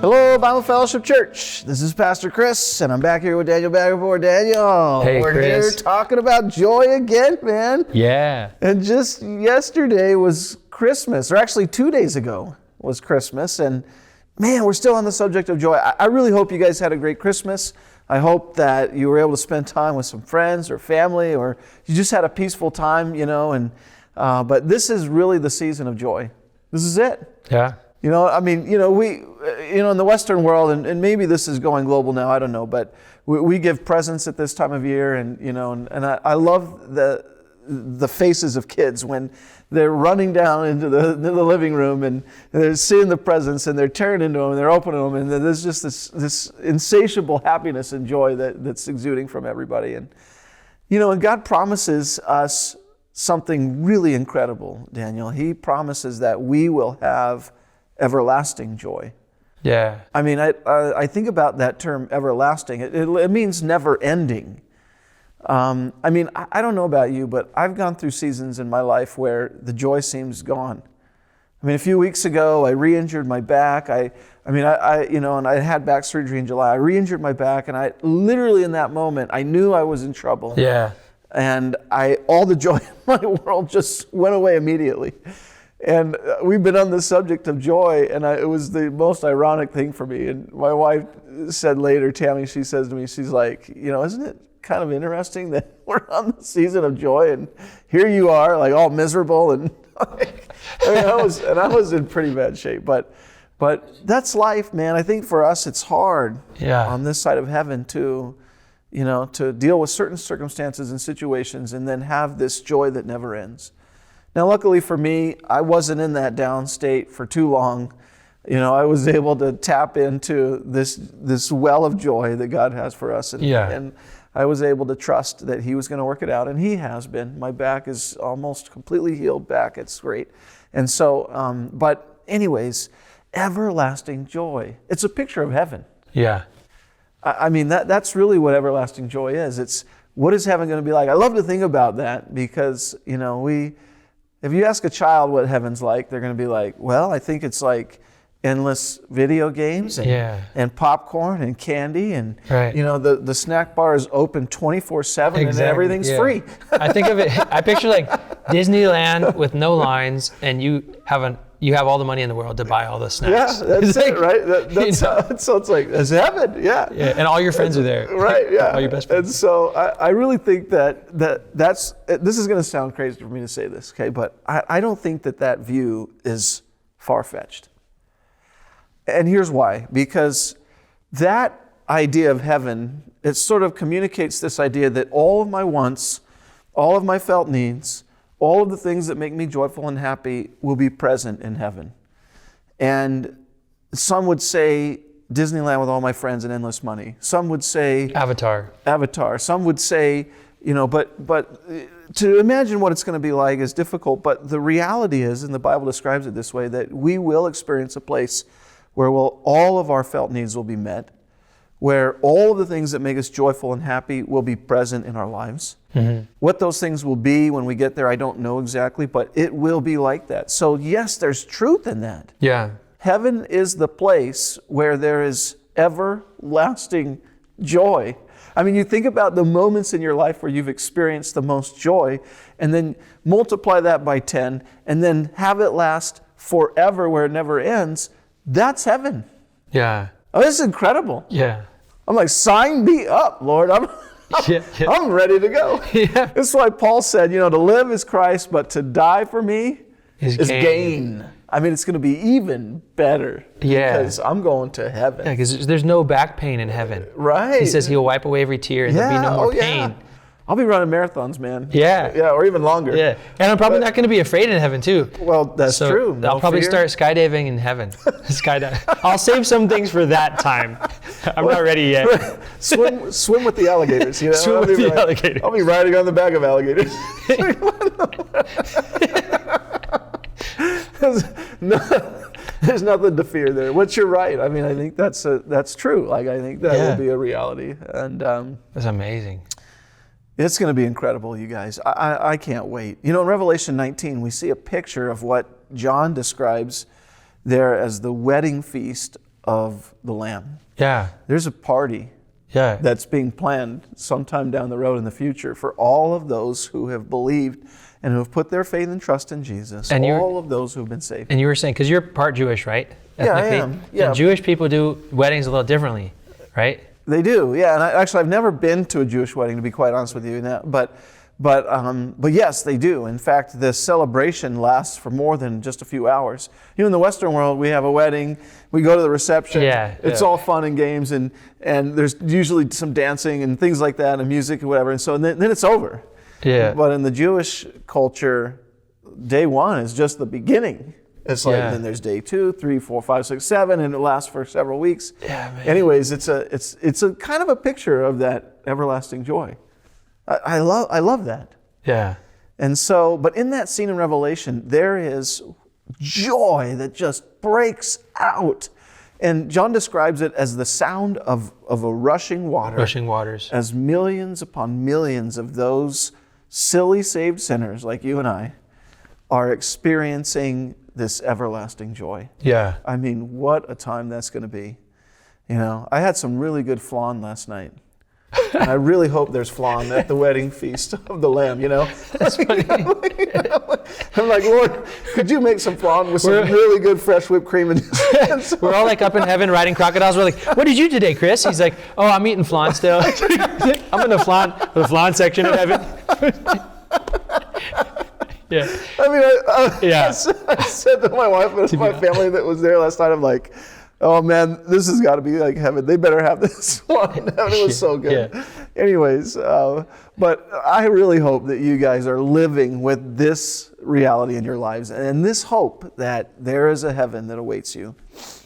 Hello, Bible Fellowship Church. This is Pastor Chris, and I'm back here with Daniel Bagherpour. Daniel, hey, we're Chris. here talking about joy again, man. Yeah. And just yesterday was Christmas, or actually 2 days ago was Christmas, and man, we're still on the subject of joy. I really hope you guys had a great Christmas. I hope that you were able to spend time with some friends or family, or you just had a peaceful time, but this is really the season of joy. This is it. Yeah. We, in the Western world, and maybe this is going global now, I don't know, but we give presents at this time of year, and I love the faces of kids when they're running down into the living room and they're seeing the presents and they're tearing into them and they're opening them, and there's just this insatiable happiness and joy that's exuding from everybody. And God promises us something really incredible, Daniel. He promises that we will have everlasting joy. Yeah. I mean, I think about that term everlasting. It means never ending. I don't know about you, but I've gone through seasons in my life where the joy seems gone. I mean, a few weeks ago, I re-injured my back. And I had back surgery in July. I re-injured my back, and I literally in that moment, I knew I was in trouble. Yeah. And all the joy in my world just went away immediately. And we've been on the subject of joy, and it was the most ironic thing for me. And my wife said later, Tammy, she says to me, she's like, isn't it kind of interesting that we're on the season of joy, and here you are, like all miserable, and I was in pretty bad shape. But that's life, man. I think for us, it's hard on this side of heaven to deal with certain circumstances and situations, and then have this joy that never ends. Now, luckily for me, I wasn't in that down state for too long. I was able to tap into this well of joy that God has for us. And I was able to trust that He was going to work it out, and He has been. My back is almost completely healed back. It's great. And so, but anyways, everlasting joy. It's a picture of heaven. Yeah. I mean, that's really what everlasting joy is. It's what is heaven going to be like? I love to think about that because, if you ask a child what heaven's like, they're going to be like, well, I think it's like endless video games and popcorn and candy and, the snack bar is open 24/7 and everything's free. I think of it, I picture like Disneyland with no lines, and you have all the money in the world to buy all the snacks. Yeah, that's it, right? So it's like, it's heaven, yeah. And all your friends are there. Right, yeah. All your best friends. And so I really think that's, this is going to sound crazy for me to say this, okay? But I don't think that view is far-fetched. And here's why. Because that idea of heaven, it sort of communicates this idea that all of my wants, all of my felt needs, all of the things that make me joyful and happy will be present in heaven. And some would say Disneyland with all my friends and endless money. Some would say Avatar. Some would say, but to imagine what it's going to be like is difficult. But the reality is, and the Bible describes it this way, that we will experience a place where all of our felt needs will be met, where all of the things that make us joyful and happy will be present in our lives. Mm-hmm. What those things will be when we get there, I don't know exactly, but it will be like that. So yes, there's truth in that. Yeah. Heaven is the place where there is everlasting joy. I mean, you think about the moments in your life where you've experienced the most joy, and then multiply that by 10, and then have it last forever where it never ends. That's heaven. Yeah. Oh, this is incredible. Yeah. I'm like, sign me up, Lord. I'm ready to go. Yeah. This is why Paul said, to live is Christ, but to die for me is gain. I mean, it's going to be even better. Yeah. Because I'm going to heaven. Yeah, because there's no back pain in heaven. Right. He says He'll wipe away every tear and there'll be no more pain. Yeah. I'll be running marathons, man. Yeah. Yeah, or even longer. Yeah. And I'm probably not going to be afraid in heaven, too. Well, that's true. I'll probably start skydiving in heaven. I'll save some things for that time. I'm not ready yet. Swim with the alligators. Swim with the alligators. I'll be riding on the back of alligators. There's nothing to fear there. But you're right. I mean, I think that's true. Like, I think that will be a reality. And that's amazing. It's going to be incredible, you guys. I can't wait. In Revelation 19, we see a picture of what John describes there as the wedding feast of the Lamb. Yeah. There's a party Yeah. that's being planned sometime down the road in the future for all of those who have believed and who have put their faith and trust in Jesus, And all of those who have been saved. And you were saying, because you're part Jewish, right? Yeah, I Ethnically? am. Yeah. And Jewish people do weddings a little differently, right? They do, yeah. And I've never been to a Jewish wedding, to be quite honest with you. But yes, they do. In fact, the celebration lasts for more than just a few hours. You know, in the Western world, we have a wedding, we go to the reception. Yeah, it's all fun and games, and there's usually some dancing and things like that, and music and whatever. And so then it's over. Yeah. But in the Jewish culture, day one is just the beginning. It's like, Yeah. then there's day 2, 3, 4, 5, 6, 7, and it lasts for several weeks. Yeah, man. Anyways, it's a kind of a picture of that everlasting joy. I love that. Yeah. And so, but in that scene in Revelation, there is joy that just breaks out. And John describes it as the sound of a rushing water. Rushing waters. As millions upon millions of those silly saved sinners like you and I are experiencing this everlasting joy. Yeah. I mean, what a time that's going to be. You know, I had some really good flan last night. And I really hope there's flan at the wedding feast of the Lamb, you know? That's funny. I'm like, Lord, could you make some flan with some really good fresh whipped cream? And We're all like up in heaven riding crocodiles. We're like, what did you do today, Chris? He's like, oh, I'm eating flan still. I'm in the flan section of heaven. Yeah. I mean, Yeah. I said to my wife and my family that was there last night, I'm like, oh man, this has got to be like heaven. They better have this one in heaven. It was so good. Yeah. Anyways, but I really hope that you guys are living with this reality in your lives and this hope that there is a heaven that awaits you.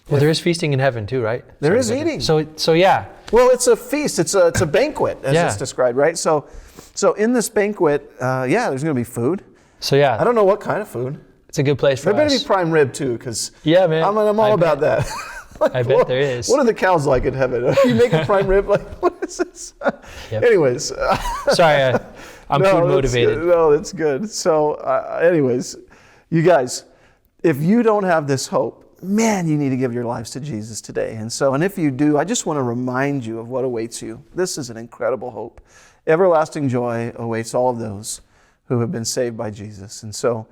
Well, there is feasting in heaven too, right? There is eating. So yeah. Well, it's a feast. It's a banquet, as Yeah. it's described, right? So in this banquet, there's going to be food. So yeah. I don't know what kind of food. It's a good place for There better us. be prime rib too, because Yeah, man. I'm all about that. I bet there is. What are the cows like in heaven? You make a prime rib, like, what is this? Yep. Anyways. Sorry, I'm food motivated. That's good. So anyways, you guys, if you don't have this hope, man, you need to give your lives to Jesus today. And if you do, I just want to remind you of what awaits you. This is an incredible hope. Everlasting joy awaits all of those who have been saved by Jesus. And so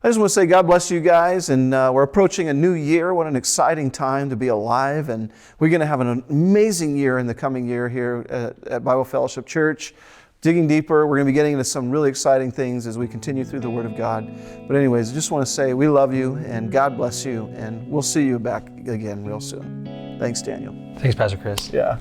I just want to say God bless you guys, and we're approaching a new year. What an exciting time to be alive, and we're going to have an amazing year in the coming year here at Bible Fellowship Church. Digging deeper, we're going to be getting into some really exciting things as we continue through the Word of God. But anyways, I just want to say we love you, and God bless you, and we'll see you back again real soon. Thanks, Daniel. Thanks, Pastor Chris. Yeah.